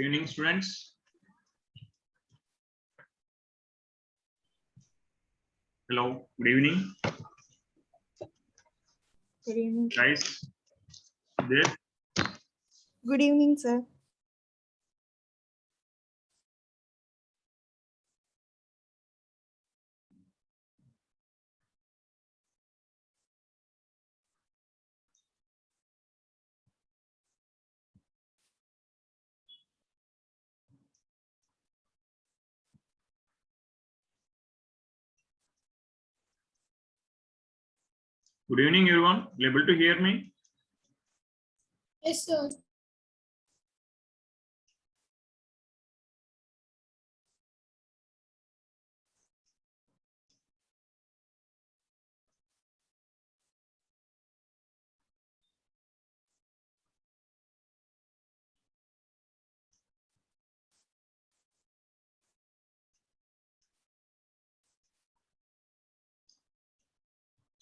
Good evening, students. Hello, good evening. Good evening. Guys, there. Good evening, sir. Good evening, everyone. Able to hear me? Yes, sir.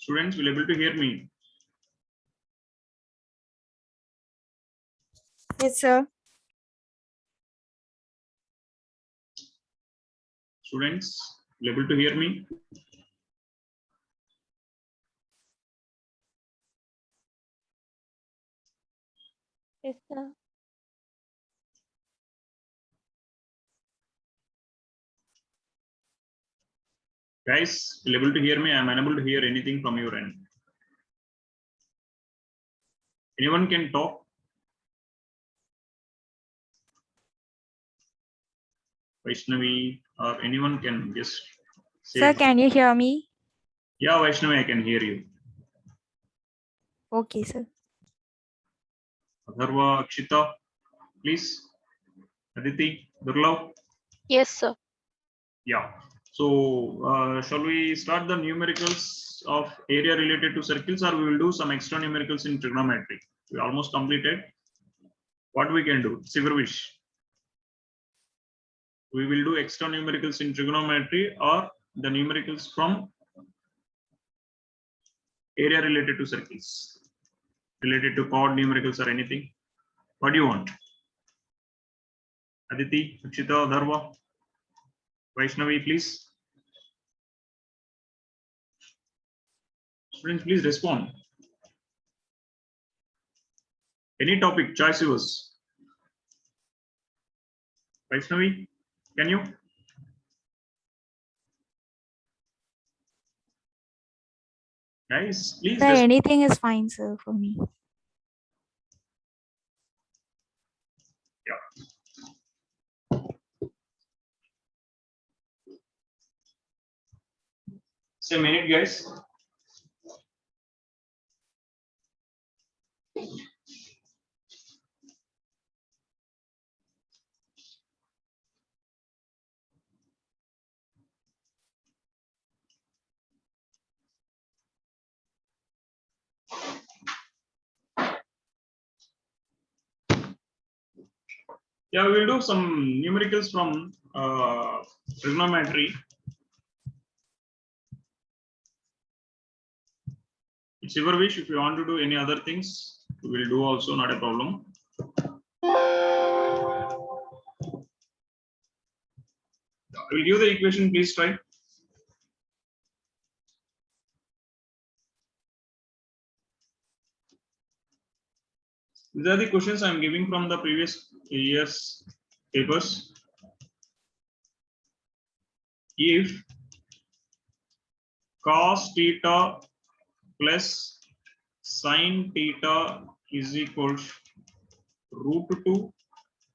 Students, will able to hear me? Yes, sir. Students, will able to hear me? Yes, sir. Guys, will able to hear me? I am unable to hear anything from your end. Anyone can talk? Vaishnavi or anyone can just say. Sir, can you hear me? Yeah, Vaishnavi, I can hear you. Okay, sir. Adharva, Akshita, please. Aditi, Durlav. Yes, sir. Yeah. So, shall we start the numericals of area related to circles, or we will do some extra numericals in trigonometry? We almost completed. What we can do? It's your wish. We will do extra numericals in trigonometry or the numericals from area related to circles, related to chord numericals or anything. What do you want? Aditi, Akshita, Dharva, Vaishnavi, please. Students, please respond. Any topic, choice yours. Vaishnavi, can you? Guys, please Sir, respond. anything is fine, sir, for me. Say a minute, guys. Yeah, we will do some numericals from trigonometry. It's your wish. If you want to do any other things, we will do also, not a problem. I will give the equation, please try. These are the questions I am giving from the previous year's papers. If cos theta plus sin theta is equals √2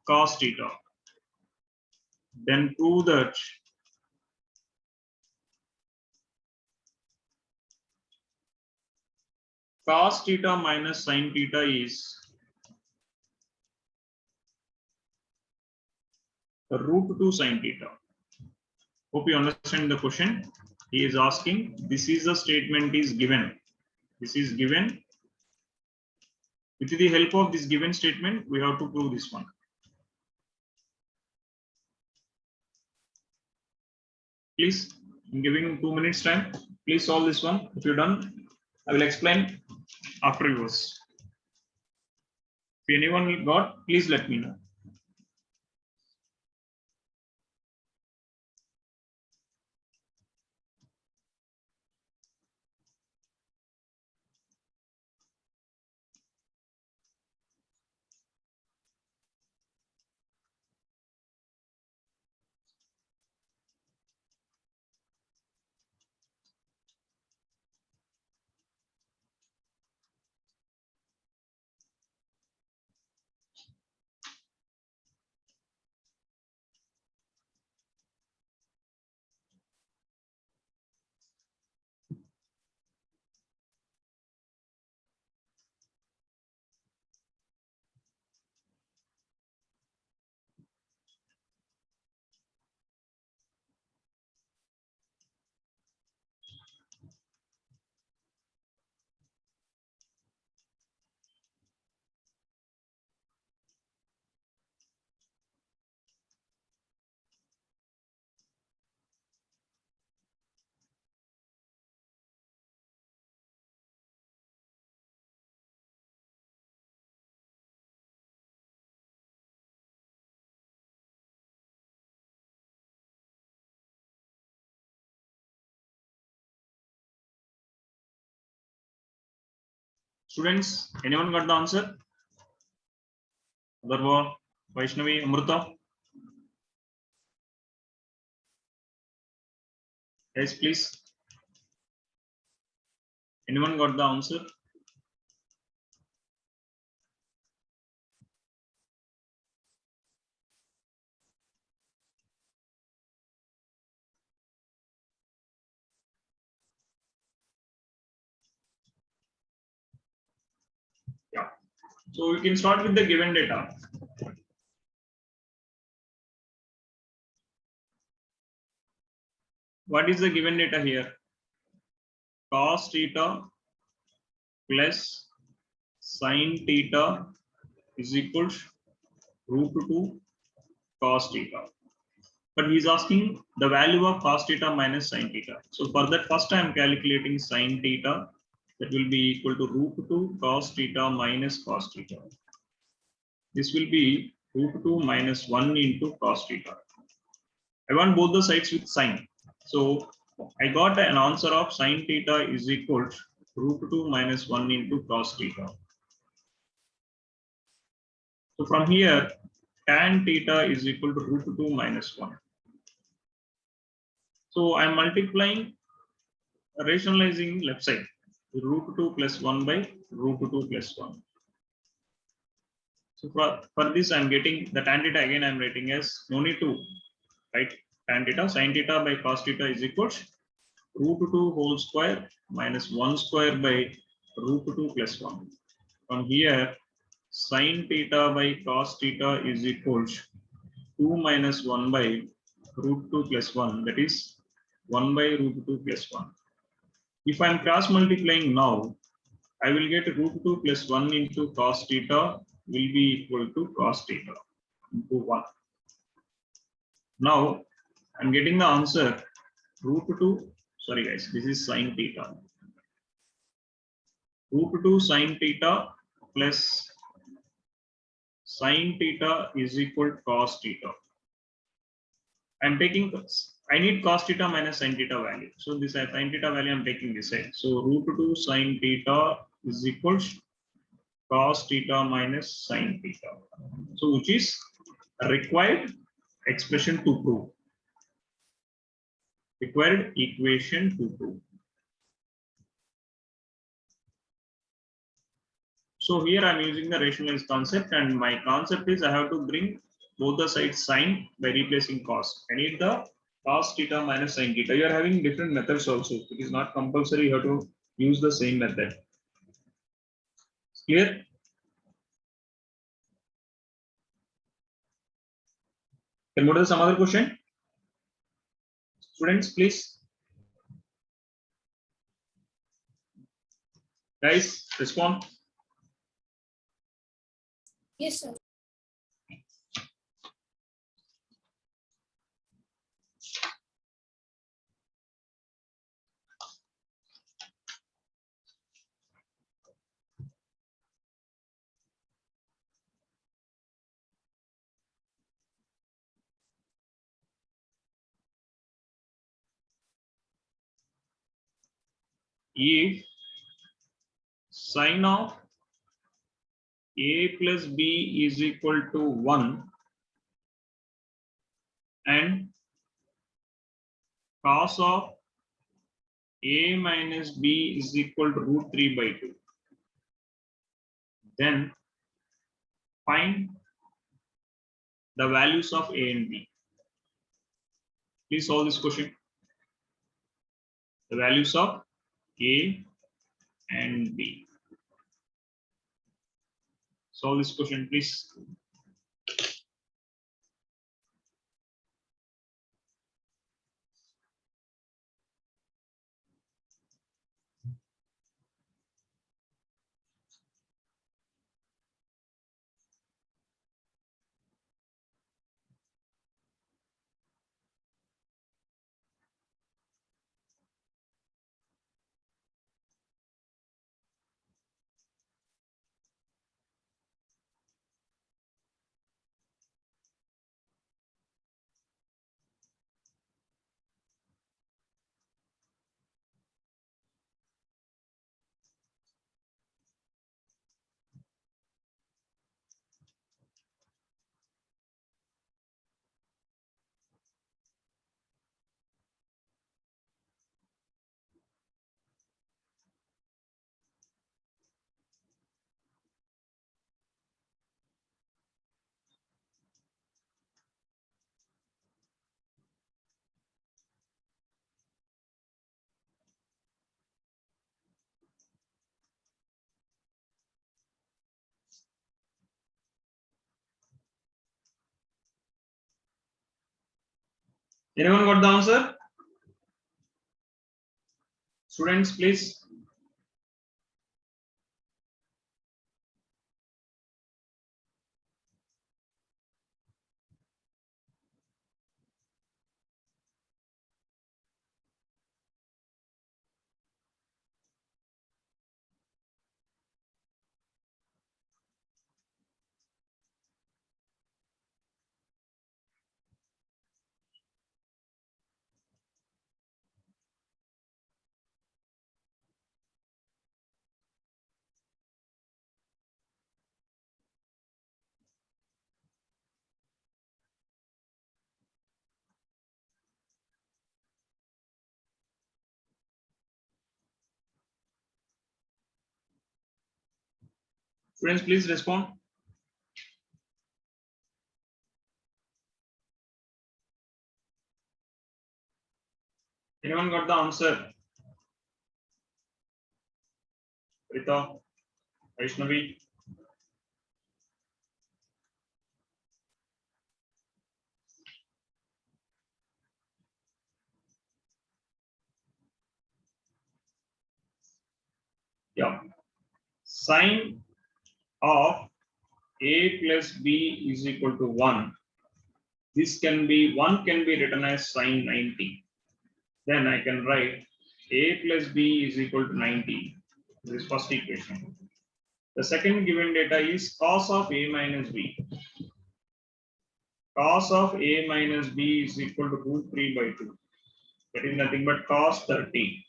cos theta, then prove that cos theta minus sin theta is √2 sin theta. Hope you understand the question. He is asking, this is the statement is given. This is given. With the help of this given statement, we have to prove this one. Please, I'm giving 2 minutes time. Please solve this one. If you're done, I will explain after yours. If anyone got, please let me know. Students, anyone got the answer? Adharva, Vaishnavi, Amrita? Yes, please. Anyone got the answer? Yeah. So we can start with the given data. What is the given data here? Cos theta plus sin theta is equals √2 cos theta. But he is asking the value of cos theta minus sin theta. So for that, first I am calculating sin theta. That will be equal to √2 cos theta minus cos theta. This will be √2 minus 1 into cos theta. I want both the sides with sin. So I got an answer of sin theta is equal to √2 minus 1 into cos theta. So from here, tan theta is equal to √2 minus 1. So I'm multiplying, rationalizing left side, √2 plus 1 by √2 plus 1. So for this, I'm getting the tan theta again, I'm writing as no need to write tan theta, sin theta by cos theta is equals √2 whole square minus 1 square by √2 plus 1. From here, sin theta by cos theta is equals 2 minus 1 by √2 plus 1, that is 1 by √2 plus 1. If I am cross multiplying now, I will get √2 plus 1 into cos theta will be equal to cos theta into 1. Now I'm getting the answer √2, sorry guys, this is sin theta. √2 sin theta plus sin theta is equal to cos theta. I'm taking, I need cos theta minus sin theta value. So this sin theta value I'm taking this side. So √2 sin theta is equal to cos theta minus sin theta. So which is a required expression to prove. Required equation to prove. So here I'm using the rationalized concept, and my concept is I have to bring both the sides sine by replacing cos. I need the cos theta minus sin theta. You are having different methods also. It is not compulsory you have to use the same method. Clear? Can we do some other question? Students, please. Guys, respond. Yes, sir. If sine of a plus b is equal to 1 and cos of a minus b is equal to √3 by 2, then find the values of a and b. Please solve this question. The values of a and b. Solve this question, please. Anyone got the answer? Students, please. Students, please respond. Anyone got the answer? Rita, Vaishnavi. Yeah. Sine of a plus b is equal to 1. This can be 1 can be written as sine 90. Then I can write a plus b is equal to 90. This is first equation. The second given data is cos of a minus b. Cos of a minus b is equal to root 3 by 2. That is nothing but cos 30.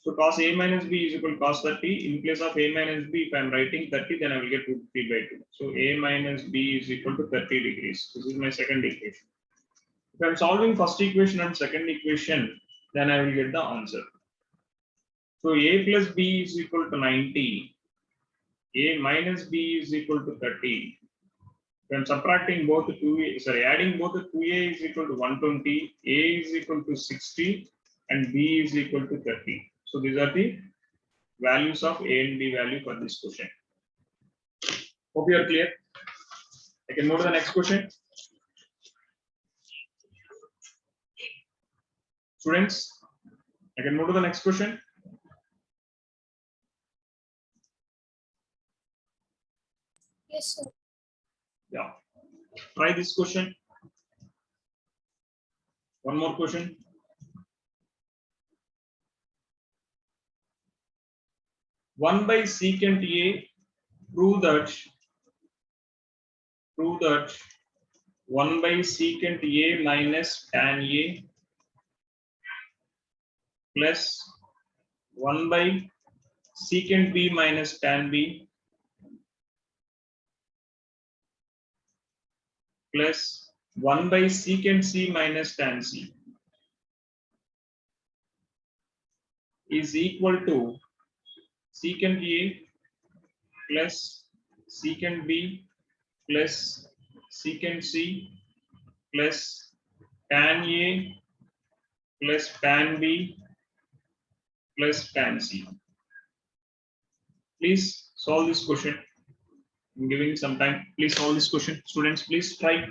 So cos a minus b is equal to cos 30. In place of a minus b, if I am writing 30, then I will get root 3 by 2. So a minus b is equal to 30 degrees. This is my second equation. If I am solving first equation and second equation, then I will get the answer. So a plus b is equal to 90. A minus b is equal to 30. If I am subtracting both 2a, adding both 2a is equal to 120, a is equal to 60, and b is equal to 30. So these are the values of a and b value for this question. Hope you are clear. I can move to the next question. Students, I can move to the next question. Yes, sir. Yeah. Try this question. One more question. One by secant a, prove that 1 by secant a minus tan a plus 1 by secant b minus tan b plus 1 by secant c minus tan c is equal to secant a plus secant b plus secant c plus tan a plus tan b plus tan c. Please solve this question. I'm giving some time. Please solve this question. Students, please try.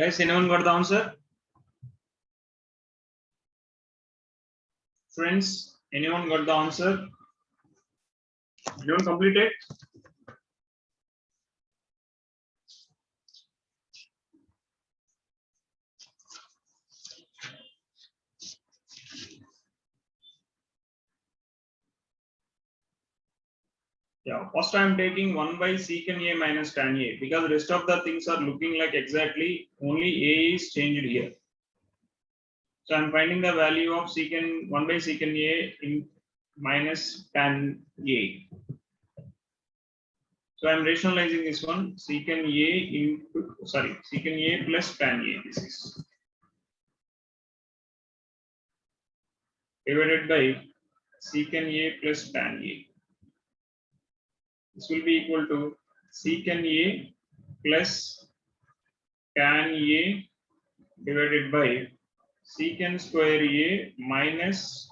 Yes, anyone got the answer? Friends, anyone got the answer? Everyone completed? Yeah, first I am taking 1 by secant A minus tan A because the rest of the things are looking like exactly only A is changed here. So I'm finding the value of secant 1 by secant A in minus tan A. So I'm rationalizing this one secant A into secant A plus tan A. This is divided by secant A plus tan A. This will be equal to secant A plus tan A divided by secant square A minus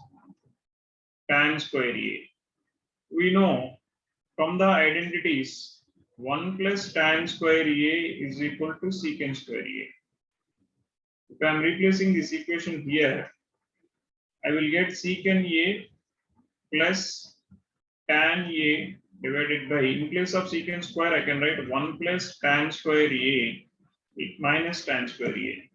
tan square A. We know from the identities 1 plus tan square A is equal to secant square A. If I am replacing this equation here, I will get secant A plus tan A divided by, in place of secant square, I can write 1 plus tan square A minus tan square A.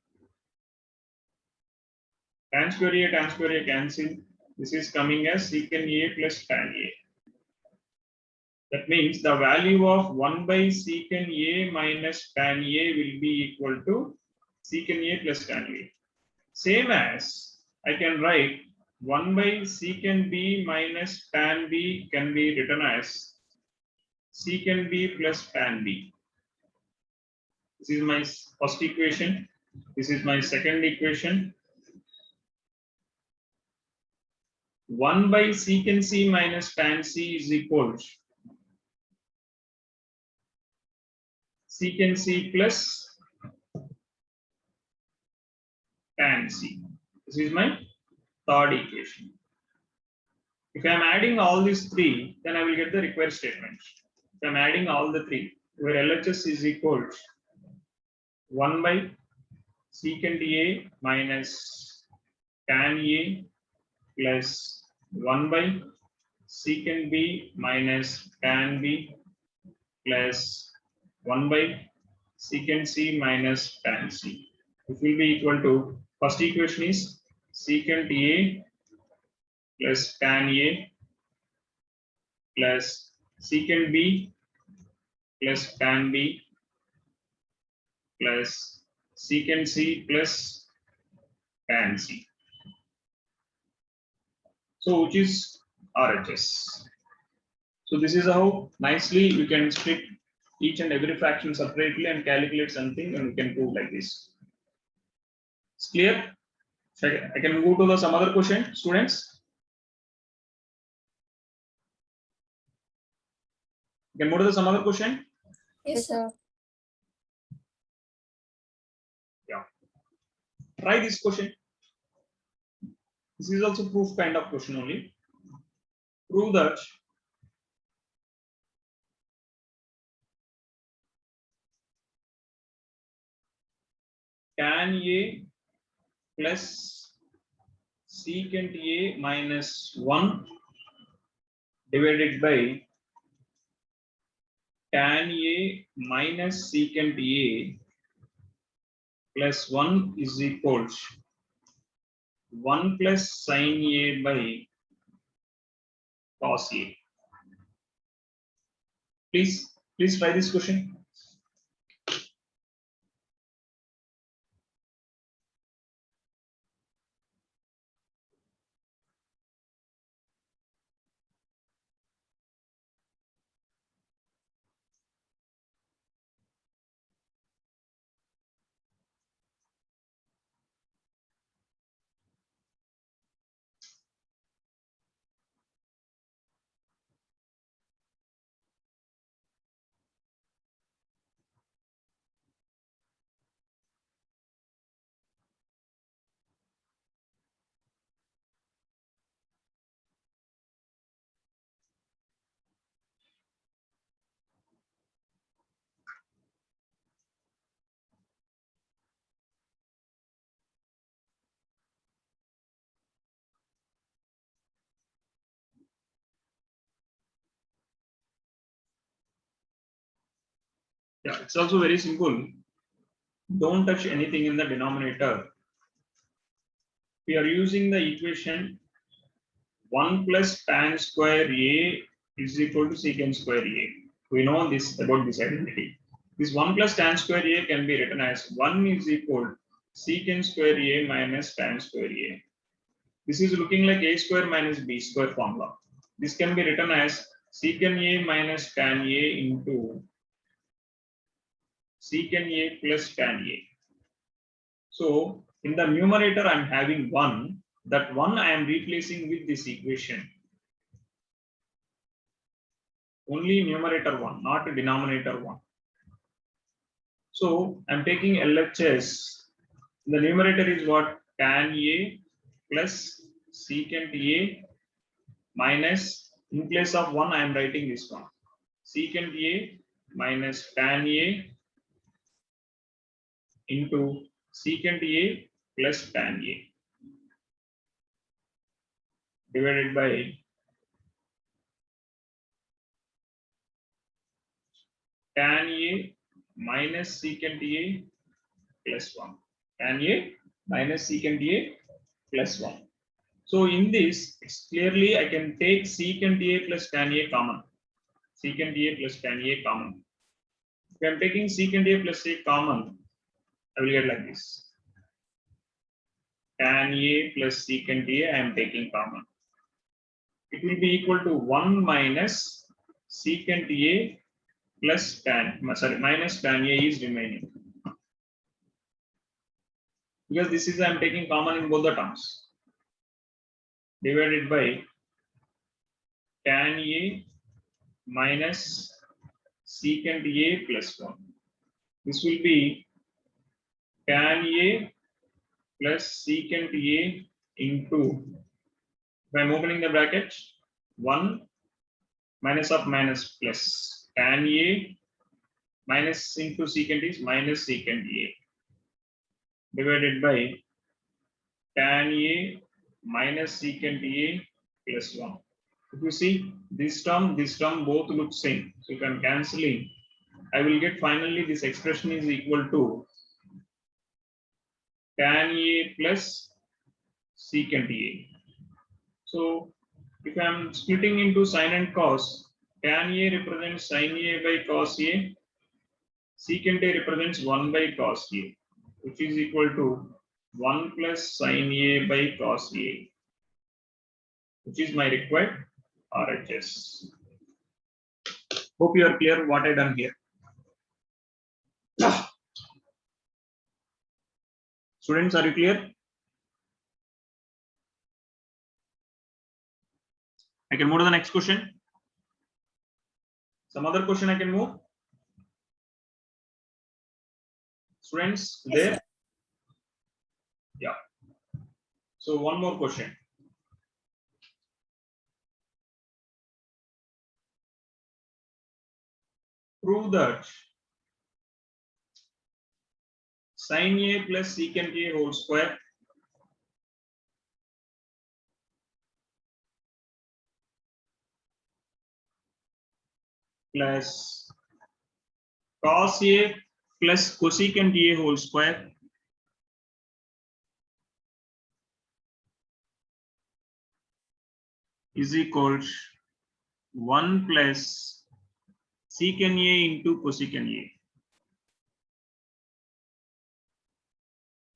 Tan square A cancel. This is coming as secant A plus tan A. That means the value of 1 by secant A minus tan A will be equal to secant A plus tan A. Same as I can write 1 by secant B minus tan B can be written as secant B plus tan B. This is my first equation. This is my second equation. 1 by secant C minus tan C is equal to secant C plus tan C. This is my third equation. If I am adding all these three, then I will get the required statement. If I am adding all the three, where LHS is equal to 1 by secant A minus tan A plus 1 by secant B minus tan B plus 1 by secant C minus tan C. It will be equal to, first equation is secant A plus tan A plus secant B plus tan B plus secant C plus tan C. So which is RHS. So this is how nicely you can split each and every fraction separately and calculate something, and you can prove like this. It's clear? I can go to the some other question, students. You can go to the some other question. Yes, sir. Yeah. Try this question. This is also proof kind of question only. Prove that tan A plus secant A minus 1 divided by tan A minus secant A plus 1 is equal to 1 plus sin A by cos A. Please try this question. Yeah, it's also very simple. Don't touch anything in the denominator. We are using the equation 1 plus tan square A is equal to secant square A. We know this about this identity. This 1 plus tan square A can be written as 1 is equal to secant square A minus tan square A. This is looking like A square minus B square formula. This can be written as secant A minus tan A into secant A plus tan A. So in the numerator, I'm having 1. That 1 I am replacing with this equation. Only numerator 1, not denominator 1. So I'm taking LHS. The numerator is what? Tan A plus secant A minus, in place of 1, I am writing this one. Secant A minus tan A into secant A plus tan A divided by tan A minus secant A plus 1. Tan A minus secant A plus 1. So in this, it's clearly I can take secant A plus tan A common. Secant A plus tan A common. If I'm taking secant A plus A common, I will get like this. Tan A plus secant A I am taking common. It will be equal to 1 minus secant A plus minus tan A is remaining. Because this is I am taking common in both the terms. Divided by tan A minus secant A plus 1. This will be tan A plus secant A into, if I am opening the bracket, 1 minus of minus plus tan A minus into secant is minus secant A divided by tan A minus secant A plus 1. If you see this term both look same. So if I am cancelling, I will get finally this expression is equal to tan A plus secant A. So if I am splitting into sin and cos, tan A represents sin A by cos A, secant A represents 1 by cos A, which is equal to 1 plus sin A by cos A, which is my required RHS. Hope you are clear what I done here. Students, are you clear? I can move to the next question. Some other question I can move. Students, there? Yeah. So one more question. Prove that sin A plus secant A whole square plus cos A plus cosecant A whole square is equals 1 plus secant A into cosecant A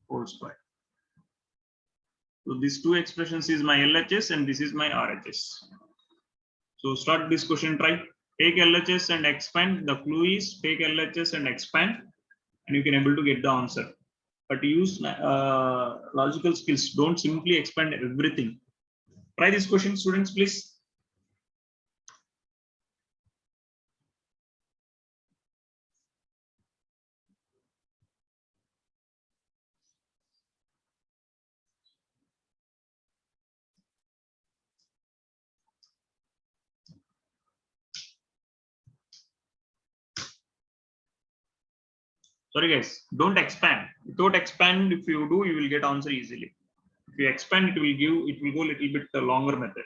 whole square. So these two expressions is my LHS and this is my RHS. So start this question, try. Take LHS and expand. The clue is take LHS and expand and you can able to get the answer. But use logical skills. Don't simply expand everything. Try this question, students, please. Sorry guys, don't expand. Without expand, if you do, you will get answer easily. If you expand, it will go a little bit longer method.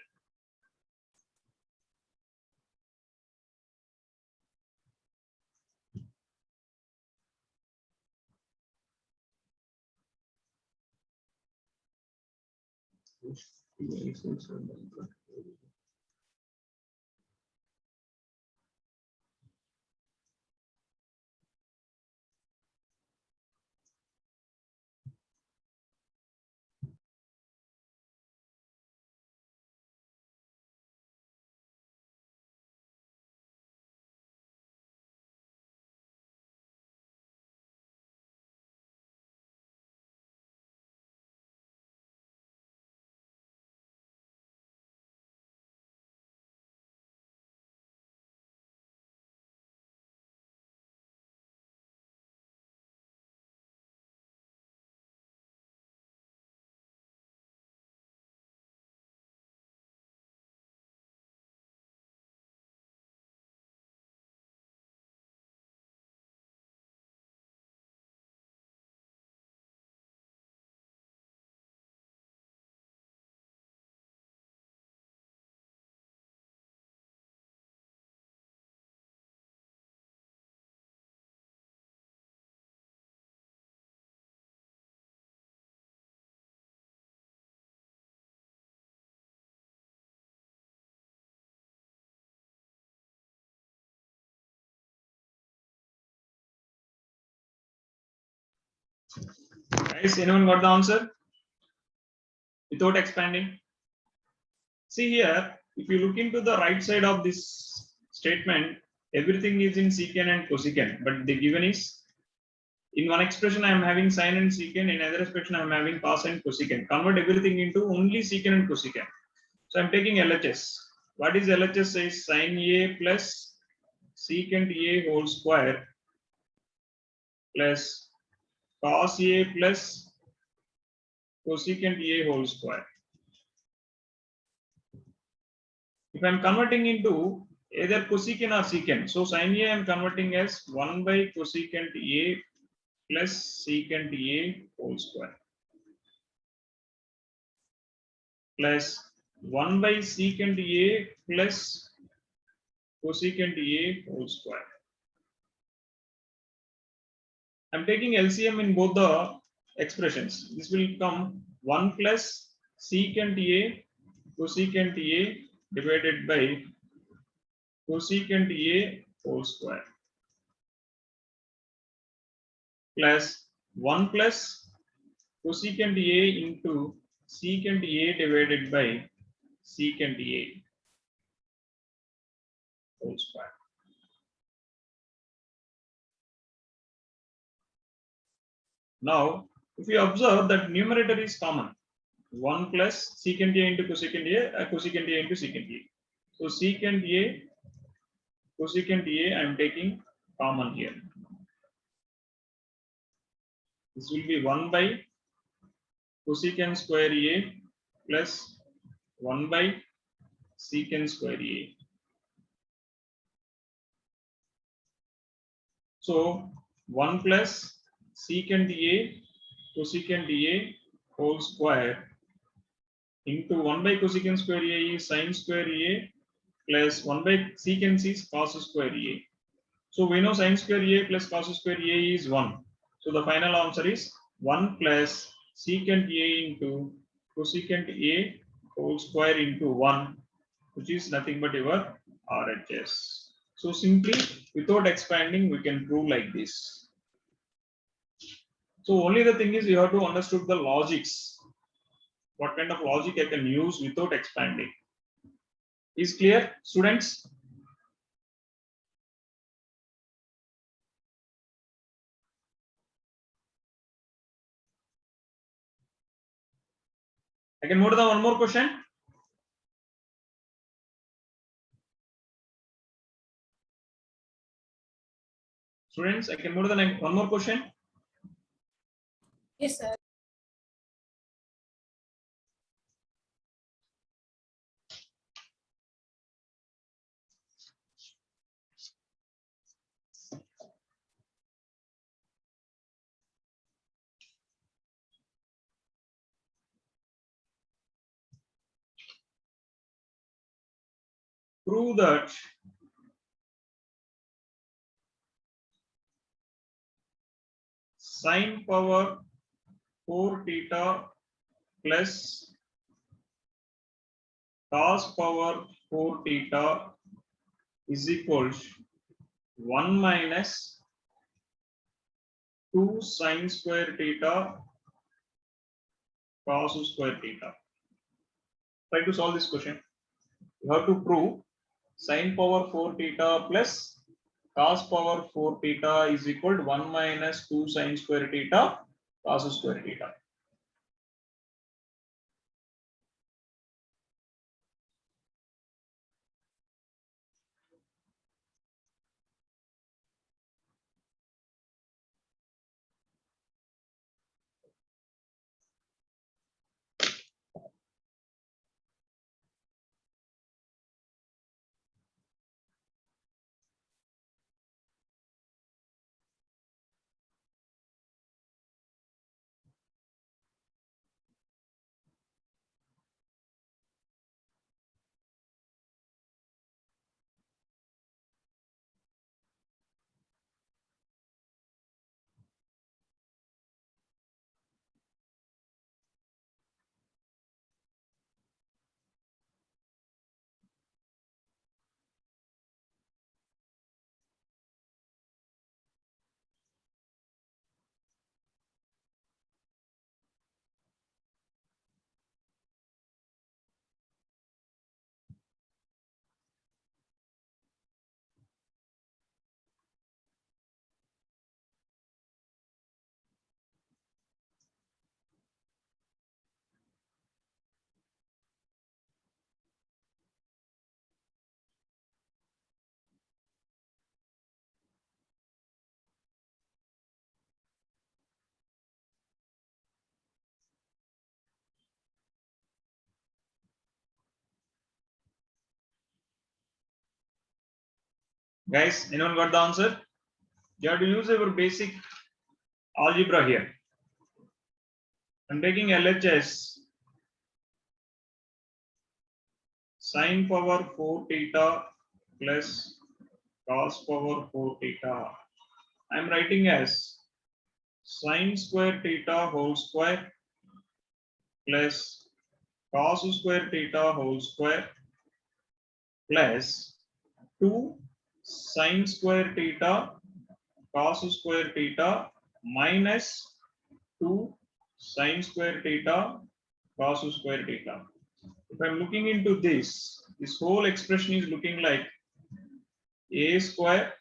Guys, anyone got the answer? Without expanding. See here, if you look into the right side of this statement, everything is in secant and cosecant, but the given is in one expression I am having sine and secant, in another expression I am having cos and cosecant. Convert everything into only secant and cosecant. So I am taking LHS. What is LHS? Is sine A plus secant A whole square plus cos A plus cosecant A whole square. If I am converting into either cosecant or secant, so sin A I am converting as 1 by cosecant A plus secant A whole square plus 1 by secant A plus cosecant A whole square. I am taking LCM in both the expressions. This will come 1 plus secant A cosecant A divided by cosecant A whole square plus 1 plus cosecant A into secant A divided by secant A whole square. Now, if you observe that numerator is common, 1 plus secant A into cosecant A, cosecant A into secant A. So secant A, cosecant A, I am taking common here. This will be 1 by cosecant square A plus 1 by secant square A. So 1 plus secant A cosecant A whole square into 1 by cosecant square A is sin square A plus 1 by secant is cos square A. So we know sin square A plus cos square A is 1. So the final answer is 1 plus secant A into cosecant A whole square into 1, which is nothing but your RHS. So simply without expanding, we can prove like this. So only the thing is you have to understand the logics. What kind of logic I can use without expanding. Is clear, students? I can move to the one more question. Students, I can move to the next one more question. Yes, sir. Prove that sine power 4 theta plus cos power 4 theta is equals 1 minus 2 sin square theta cos square theta. Try to solve this question. You have to prove sin power 4 theta plus cos power 4 theta is equal to 1 minus 2 sin square theta cos square theta. Guys, anyone got the answer? You have to use your basic algebra here. I'm taking LHS sin power 4 theta plus cos power 4 theta. I'm writing as sin square theta whole square plus cos square theta whole square plus 2 sin square theta cos square theta minus 2 sin square theta cos square theta. If I'm looking into this whole expression is looking like a square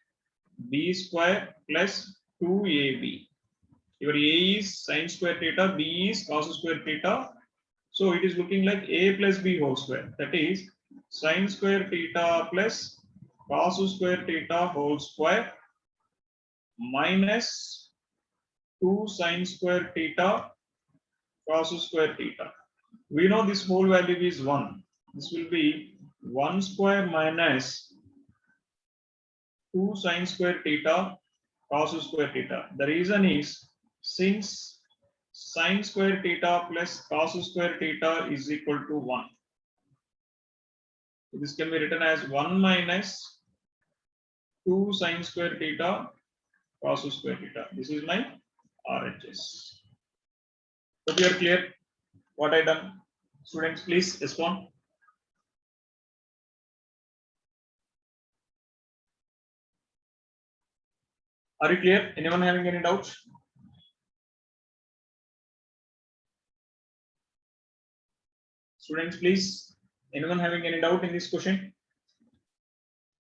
b square plus 2ab. Your a is sin square theta, b is cos square theta. So it is looking like a plus b whole square. That is sin square theta plus cos square theta whole square minus 2 sin square theta cos square theta. We know this whole value is 1. This will be 1 square minus 2 sin square theta cos square theta. The reason is since sin square theta plus cos square theta is equal to 1. This can be written as 1 minus 2 sin square theta cos square theta. This is my RHS. Hope you are clear what I done. Students, please respond. Are you clear? Anyone having any doubts? Students, please. Anyone having any doubt in this question?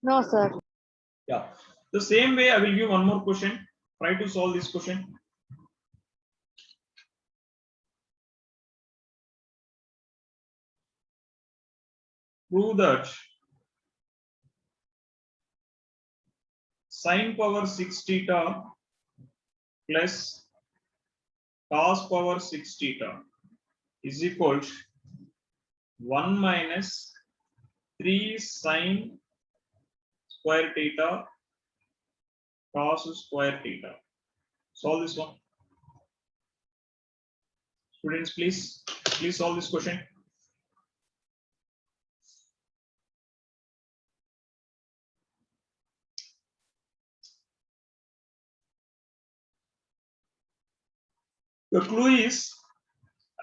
No, sir. Yeah. The same way, I will give one more question. Try to solve this question. Prove that sin power 6 theta plus cos power 6 theta is equal to 1 minus 3 sin square theta cos square theta. Solve this one. Students, please solve this question. The clue is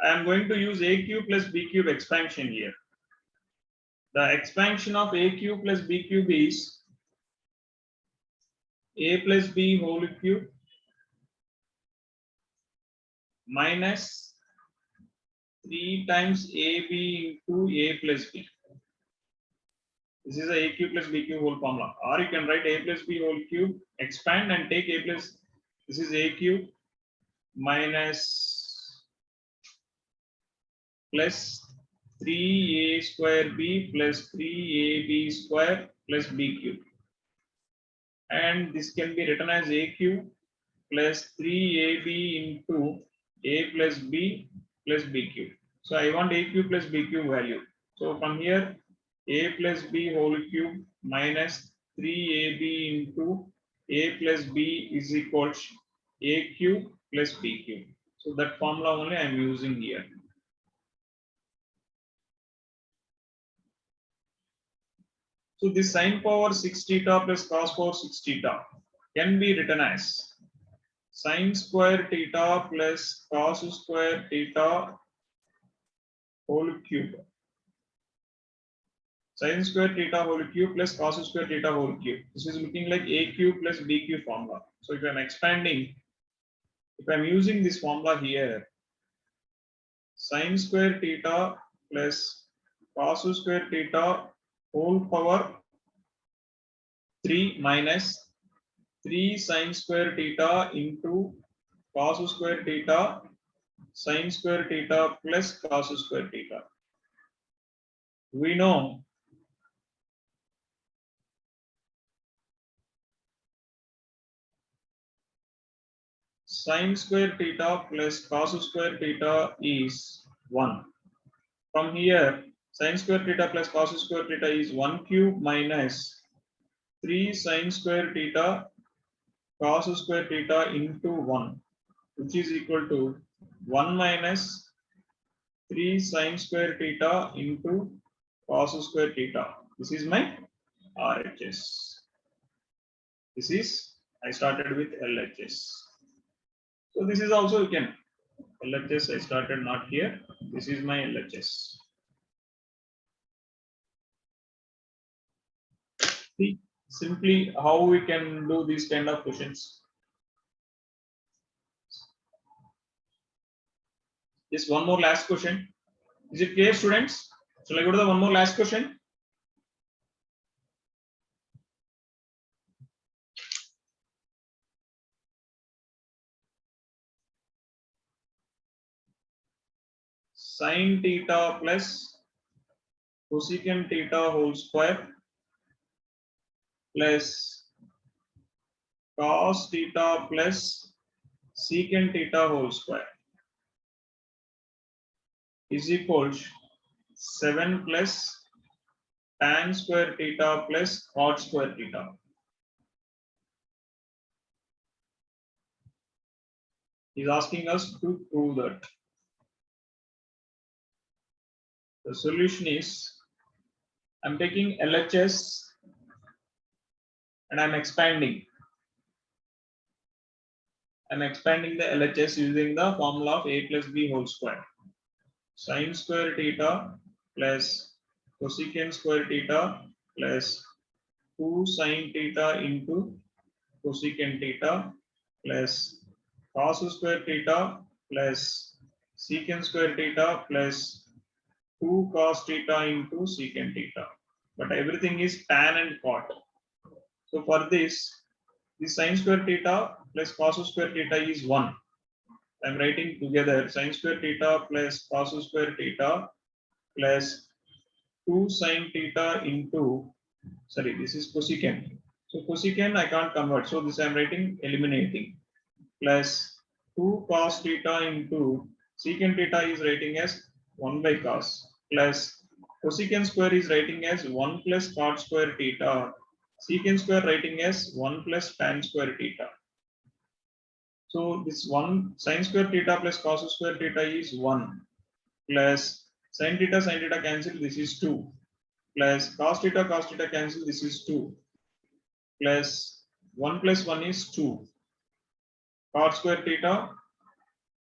I am going to use a cube plus b cube expansion here. The expansion of a cube plus b cube is a plus b whole cube minus 3 times ab into a plus b. This is a cube plus b cube whole formula. Or you can write a plus b whole cube, expand and take a plus. This is a cube minus plus 3a square b plus 3ab square plus b cube. And this can be written as a cube plus 3ab into a plus b cube. So I want a cube plus b cube value. So from here a plus b whole cube minus 3ab into a plus b is equals a cube plus b cube. So that formula only I am using here. So this sine power 6 theta plus cos power 6 theta can be written as sine square theta plus cos square theta whole cube. Sine square theta whole cube plus cos square theta whole cube. This is looking like a cube plus b cube formula. So if I'm expanding, if I'm using this formula here, sine square theta plus cos square theta whole power 3 minus 3 sine square theta into cos square theta sine square theta plus cos square theta. We know sine square theta plus cos square theta is 1. From here, sine square theta plus cos square theta is 1 cube minus 3 sine square theta cos square theta into 1, which is equal to 1 minus 3 sine square theta into cos square theta. This is my RHS. This is, I started with LHS. So this is also you can, LHS I started not here. This is my LHS. See simply how we can do these kind of questions. Just one more last question. Is it clear, students? Shall I go to the one more last question? Sin theta plus cosecant theta whole square plus cos theta plus secant theta whole square is equals 7 plus tan square theta plus cot square theta. He's asking us to prove that. The solution is, I'm taking LHS and I'm expanding. I'm expanding the LHS using the formula of a plus b whole square. Sin square theta plus cosecant square theta plus 2 sin theta into cosecant theta plus cos square theta plus secant square theta plus 2 cos theta into secant theta. But everything is tan and cot. So for this sin square theta plus cos square theta is 1. I'm writing together sin square theta plus cos square theta plus 2 sin theta into, sorry, this is cosecant. So cosecant I can't convert. So this I'm writing eliminating plus 2 cos theta into secant theta is writing as 1 by cos plus cosecant square is writing as 1 plus cot square theta. Secant square writing as 1 plus tan square theta. So this 1 sin square theta plus cos square theta is 1 plus sin theta cancel, this is 2 plus cos theta cancel, this is 2 plus 1 plus 1 is 2 cot square theta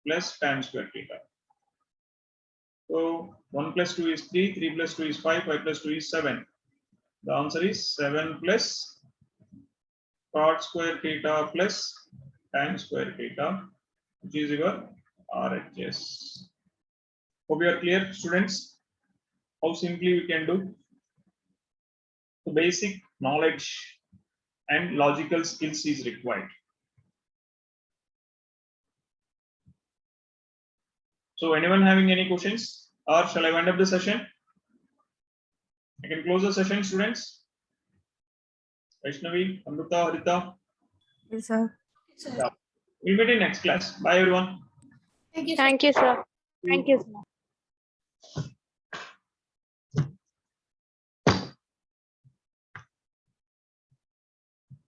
plus tan square theta. So 1 plus 2 is 3, 3 plus 2 is 5, 5 plus 2 is 7. The answer is 7 plus cot square theta plus tan square theta, which is your RHS. Hope you are clear, students, how simply we can do. The basic knowledge and logical skills is required. So anyone having any questions, or shall I wind up the session? I can close the session, students. Vaishnavi, Amrita, Harita. Yes, sir. Sir. We'll meet in next class. Bye everyone. Thank you. Thank you, sir. Thank you, sir.